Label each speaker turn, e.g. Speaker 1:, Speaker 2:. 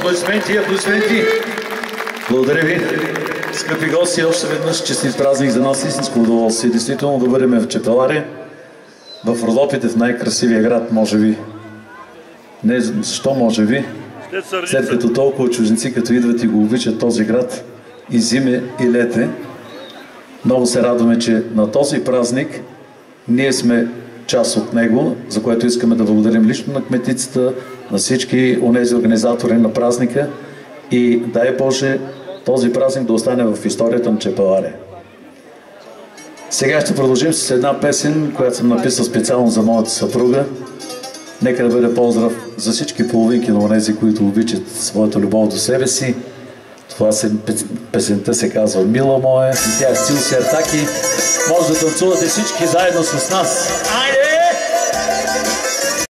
Speaker 1: Аплодисменти, аплодисменти. Благодаря ви. Скъпи гости, още веднъж честит празник за нас, истинско удоволствие. Действително да бъдем в Чепеларе, в Родопите, в най-красивия град, може би. Не защо може би, след като толкова чужденци, като идват и го обичат този град и зиме и лете. Много се радваме, че на този празник ние сме част от него, за което искаме да благодарим лично на кметицата, на всички онези организатори на празника и дай Боже този празник да остане в историята на Чепеларе. Сега ще продължим с една песен, която съм написал специално за моята съпруга. Нека да бъде поздрав за всички половинки на онези, които обичат своята любов до себе си. Това песента се казва "Мила моя" и тя е стил Сертаки. Може да танцувате всички заедно с нас. Айде!